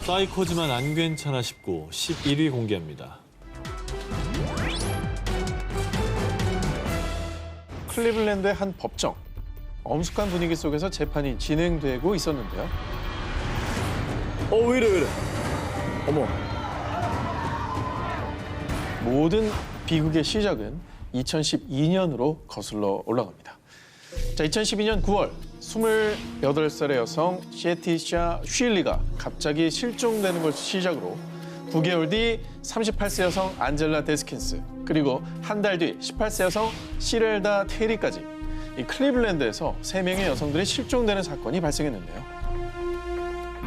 사이코지만 안 괜찮아 싶고 11위 공개합니다. 클리블랜드의 한 법정. 엄숙한 분위기 속에서 재판이 진행되고 있었는데요. 왜 이래. 어머. 모든 비극의 시작은 2012년으로 거슬러 올라갑니다. 자, 2012년 9월 28살의 여성 시에티샤 쉴리가 갑자기 실종되는 것을 시작으로 9개월 뒤 38세 여성 안젤라 데스킨스, 그리고 한 달 뒤 18세 여성 시렐다 테리까지 이 클리블랜드에서 3명의 여성들이 실종되는 사건이 발생했는데요.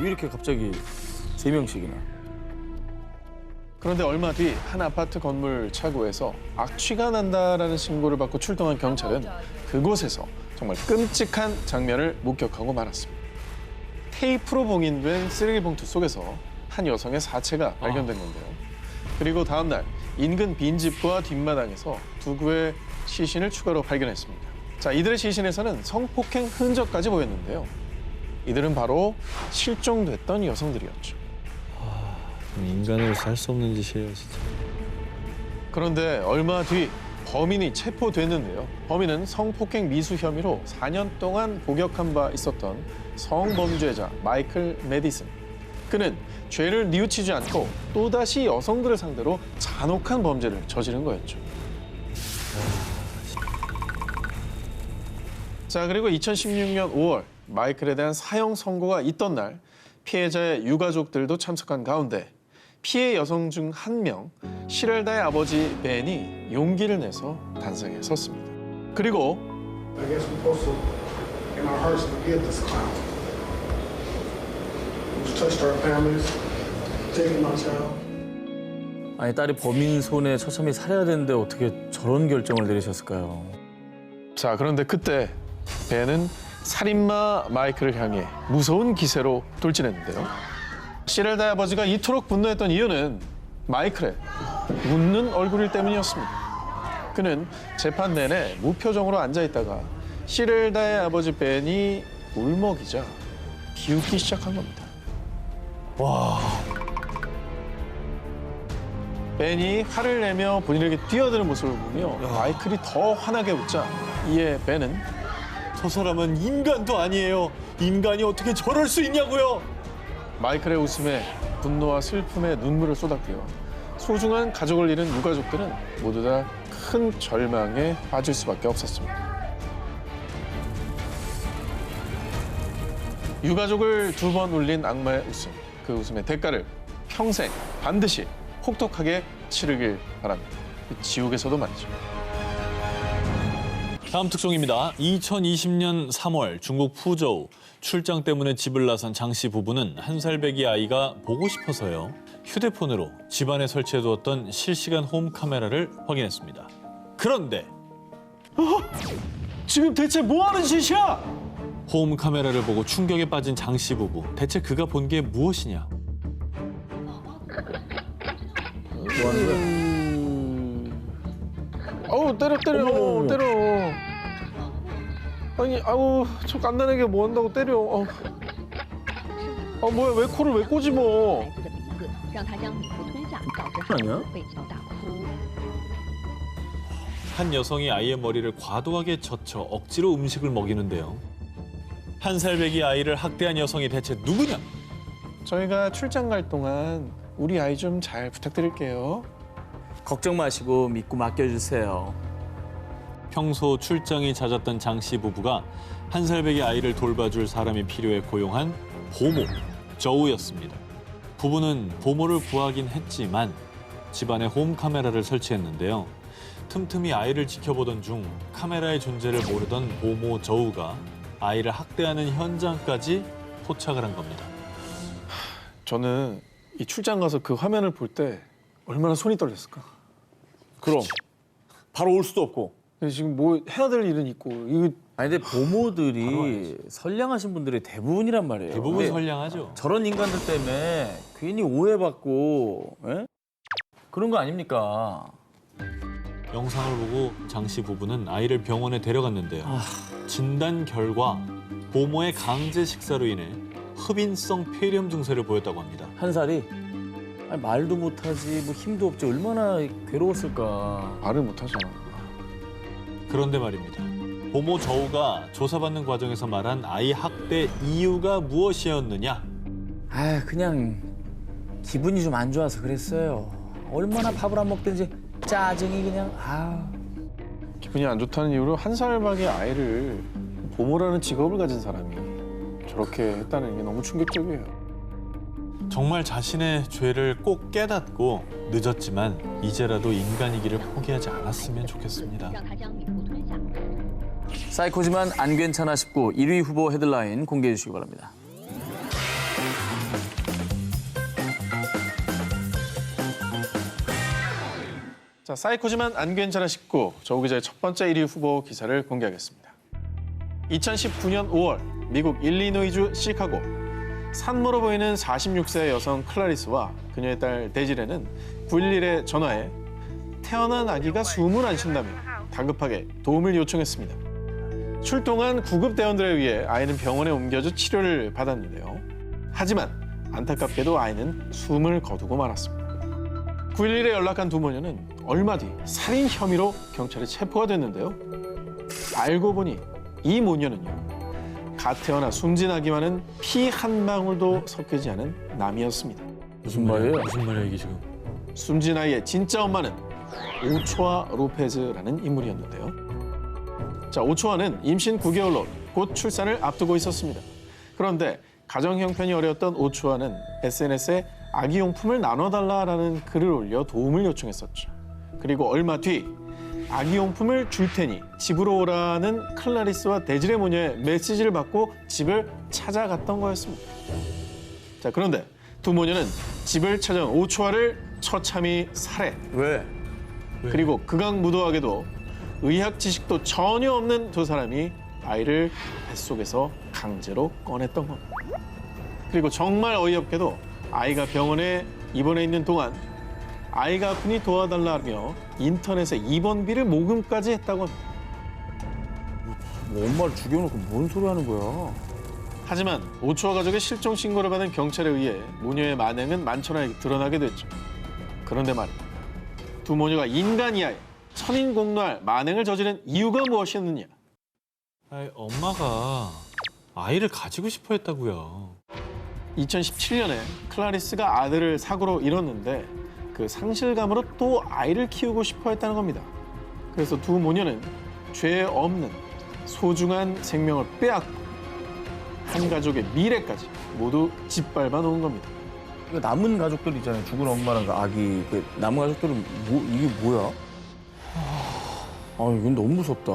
왜 이렇게 갑자기 3명씩이나? 그런데 얼마 뒤 한 아파트 건물 차고에서 악취가 난다라는 신고를 받고 출동한 경찰은 그곳에서 정말 끔찍한 장면을 목격하고 말았습니다. 테이프로 봉인된 쓰레기 봉투 속에서 한 여성의 사체가 발견됐는데요. 그리고 다음 날 인근 빈집과 뒷마당에서 두 구의 시신을 추가로 발견했습니다. 자, 이들의 시신에서는 성폭행 흔적까지 보였는데요. 이들은 바로 실종됐던 여성들이었죠. 인간으로서 할 수 없는 짓이에요, 진짜. 그런데 얼마 뒤 범인이 체포됐는데요. 범인은 성폭행 미수 혐의로 4년 동안 복역한 바 있었던 성범죄자 마이클 메디슨. 그는 죄를 뉘우치지 않고 또다시 여성들을 상대로 잔혹한 범죄를 저지른 거였죠. 자, 그리고 2016년 5월 마이클에 대한 사형 선고가 있던 날 피해자의 유가족들도 참석한 가운데 피해 여성 중 한 명, 시렐다의 아버지 벤이 용기를 내서 단상에 섰습니다. 그리고 I guess we're supposed to, in our hearts, forgive this clown who's touched our families, taken my child. 아니, 딸이 범인 손에 처참히 살해야 되는데 어떻게 저런 결정을 내리셨을까요? 자, 그런데 그때 벤은 살인마 마이클을 향해 무서운 기세로 돌진했는데요. 시렐다의 아버지가 이토록 분노했던 이유는 마이클의 웃는 얼굴일 때문이었습니다. 그는 재판 내내 무표정으로 앉아있다가 시렐다의 아버지 벤이 울먹이자 비웃기 시작한 겁니다. 벤이 화를 내며 본인에게 뛰어드는 모습을 보며 마이클이 더 화나게 웃자 이에 벤은 저 사람은 인간도 아니에요. 인간이 어떻게 저럴 수 있냐고요. 마이클의 웃음에 분노와 슬픔에 눈물을 쏟았고요. 소중한 가족을 잃은 유가족들은 모두 다 큰 절망에 빠질 수밖에 없었습니다. 유가족을 2번 울린 악마의 웃음, 그 웃음의 대가를 평생 반드시 혹독하게 치르길 바랍니다. 지옥에서도 말이죠. 다음 특종입니다. 2020년 3월 중국 푸저우 출장 때문에 집을 나선 장 씨 부부는 한 살 배기 아이가 보고 싶어서요. 휴대폰으로 집안에 설치해두었던 실시간 홈 카메라를 확인했습니다. 그런데 지금 대체 뭐 하는 짓이야? 홈 카메라를 보고 충격에 빠진 장 씨 부부. 대체 그가 본 게 무엇이냐? 뭐 하는 거야? 아우, 때려. 아니, 아우, 저 갓난애게 뭐 한다고 때려. 아, 뭐야, 왜 코를 왜 꼬집어? 让他将米糊吞下，导致孩子被击到大哭。 한 여성이 아이의 머리를 과도하게 젖혀 억지로 음식을 먹이는데요. 한 살 배기 아이를 학대한 여성이 대체 누구냐? 저희가 출장 갈 동안 우리 아이 좀 잘 부탁드릴게요. 걱정 마시고 믿고 맡겨주세요. 평소 출장이 잦았던 장 씨 부부가 한 살 배기 아이를 돌봐줄 사람이 필요해 고용한 보모, 저우였습니다. 부부는 보모를 구하긴 했지만 집안에 홈 카메라를 설치했는데요. 틈틈이 아이를 지켜보던 중 카메라의 존재를 모르던 보모 저우가 아이를 학대하는 현장까지 포착을 한 겁니다. 저는 이 출장 가서 그 화면을 볼 때 얼마나 손이 떨렸을까? 그럼 바로 올 수도 없고. 근데 지금 뭐 해야 될 일은 있고 이거 아니, 근데 보모들이 선량하신 분들이 대부분이란 말이에요. 대부분 근데 선량하죠. 저런 인간들 때문에 괜히 오해받고 그런 거 아닙니까? 영상을 보고 장 씨 부부는 아이를 병원에 데려갔는데요. 진단 결과 보모의 강제 식사로 인해 흡인성 폐렴 증세를 보였다고 합니다. 한 살이 아니, 말도 못하지 뭐 힘도 없지 얼마나 괴로웠을까. 말을 못하잖아. 그런데 말입니다. 보모 저우가 조사받는 과정에서 말한 아이 학대 이유가 무엇이었느냐? 아 그냥 기분이 좀 안 좋아서 그랬어요. 얼마나 밥을 안 먹든지 짜증이 그냥 기분이 안 좋다는 이유로 한 살 밖의 아이를 보모라는 직업을 가진 사람이 저렇게 했다는 게 너무 충격적이에요. 정말 자신의 죄를 꼭 깨닫고 늦었지만 이제라도 인간이기를 포기하지 않았으면 좋겠습니다. 让他将米糊吞下。 사이코지만 안 괜찮아 싶고 1위 후보 헤드라인 공개해 주시기 바랍니다. 자, 사이코지만 안 괜찮아 싶고 저우 기자의 첫 번째 1위 후보 기사를 공개하겠습니다. 2019년 5월 미국 일리노이주 시카고 산모로 보이는 46세 여성 클라리스와 그녀의 딸 데지레는 911에 전화해 태어난 아기가 숨을 안 쉰다며 다급하게 도움을 요청했습니다. 출동한 구급대원들에 의해 아이는 병원에 옮겨져 치료를 받았는데요. 하지만 안타깝게도 아이는 숨을 거두고 말았습니다. 911에 연락한 두 모녀는 얼마 뒤 살인 혐의로 경찰에 체포가 됐는데요. 알고 보니 이 모녀는요. 갓 태어나 숨진 아기와는 피 한 방울도 섞이지 않은 남이었습니다. 무슨 말이에요? 무슨 말이야 이게 지금? 숨진 아이의 진짜 엄마는 오초아 로페즈라는 인물이었는데요. 자, 오초아는 임신 9개월로 곧 출산을 앞두고 있었습니다. 그런데 가정 형편이 어려웠던 오초아는 SNS에 아기용품을 나눠달라라는 글을 올려 도움을 요청했었죠. 그리고 얼마 뒤 아기용품을 줄 테니 집으로 오라는 클라리스와 데지레 모녀의 메시지를 받고 집을 찾아갔던 거였습니다. 자, 그런데 두 모녀는 집을 찾아온 오초아를 처참히 살해. 왜? 그리고 극악무도하게도 의학 지식도 전혀 없는 두 사람이 아이를 뱃속에서 강제로 꺼냈던 겁니다. 그리고 정말 어이없게도 아이가 병원에 입원해 있는 동안 아이가 아프니 도와달라며 인터넷에 입원비를 모금까지 했다고 합니다. 뭐 엄마를 죽여놓고 뭔 소리 하는 거야? 하지만 오초아 가족의 실종 신고를 받은 경찰에 의해 모녀의 만행은 만천하에 드러나게 됐죠. 그런데 말입니다. 두 모녀가 인간 이하에 천인공노할 만행을 저지른 이유가 무엇이었느냐? 아이, 엄마가 아이를 가지고 싶어 했다고요. 2017년에 클라리스가 아들을 사고로 잃었는데 그 상실감으로 또 아이를 키우고 싶어 했다는 겁니다. 그래서 두 모녀는 죄 없는 소중한 생명을 빼앗고 한 가족의 미래까지 모두 짓밟아 놓은 겁니다. 이거 남은 가족들 있잖아요. 죽은 엄마랑 그 아기. 그 남은 가족들은 이게 뭐야? 이건 너무 무섭다.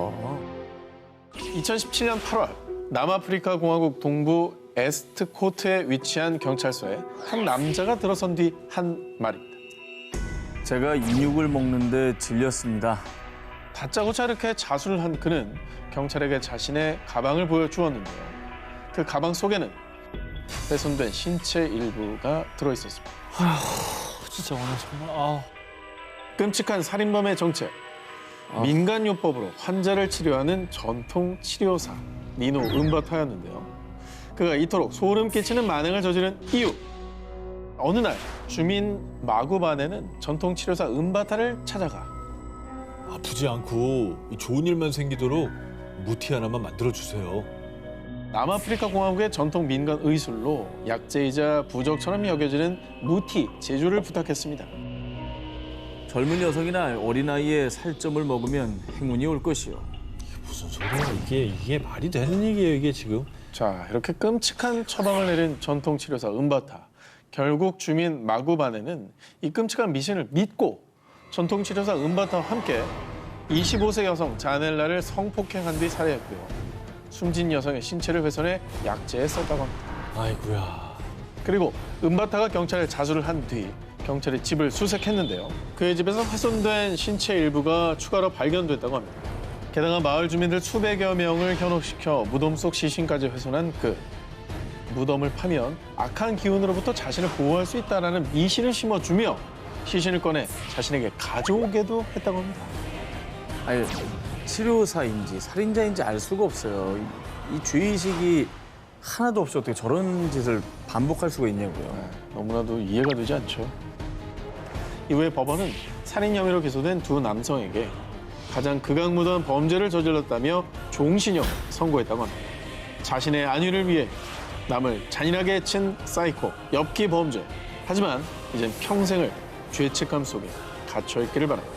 2017년 8월 남아프리카 공화국 동부 에스트코트에 위치한 경찰서에 한 남자가 들어선 뒤 한 말입니다. 제가 인육을 먹는데 질렸습니다. 다짜고짜 이렇게 자수를 한 그는 경찰에게 자신의 가방을 보여주었는데요. 그 가방 속에는 훼손된 신체 일부가 들어있었습니다. 진짜 오늘 정말 끔찍한 살인범의 정체. 민간요법으로 환자를 치료하는 전통 치료사 니노 은바타였는데요. 그가 이토록 소름 끼치는 만행을 저지른 이유. 어느 날 주민 마구반에는 전통 치료사 은바타를 찾아가 아프지 않고 좋은 일만 생기도록 무티 하나만 만들어 주세요. 남아프리카 공화국의 전통 민간 의술로 약재이자 부적처럼 여겨지는 무티 제조를 부탁했습니다. 젊은 여성이나 어린아이의 살점을 먹으면 행운이 올 것이요. 무슨 소리야 이게 말이 되는 얘기예요 이게 지금? 자, 이렇게 끔찍한 처방을 내린 전통 치료사 은바타. 결국 주민 마구반에는 이 끔찍한 미신을 믿고 전통 치료사 은바타와 함께 25세 여성 자넬라를 성폭행한 뒤 살해했고요. 숨진 여성의 신체를 훼손해 약재에 썼다고 합니다. 아이고야. 그리고 은바타가 경찰에 자수를 한 뒤 경찰이 집을 수색했는데요. 그의 집에서 훼손된 신체 일부가 추가로 발견됐다고 합니다. 게다가 마을 주민들 수백여 명을 현혹시켜 무덤 속 시신까지 훼손한 그 무덤을 파면 악한 기운으로부터 자신을 보호할 수 있다는 미신을 심어주며 시신을 꺼내 자신에게 가져오게도 했다고 합니다. 아니 치료사인지 살인자인지 알 수가 없어요. 이 죄의식이 하나도 없이 어떻게 저런 짓을 반복할 수가 있냐고요. 너무나도 이해가 되지 않죠. 이후에 법원은 살인 혐의로 기소된 두 남성에게 가장 극악무도한 범죄를 저질렀다며 종신형을 선고했다고 합니다. 자신의 안위를 위해 남을 잔인하게 해친 사이코, 엽기 범죄. 하지만 이젠 평생을 죄책감 속에 갇혀 있기를 바랍니다.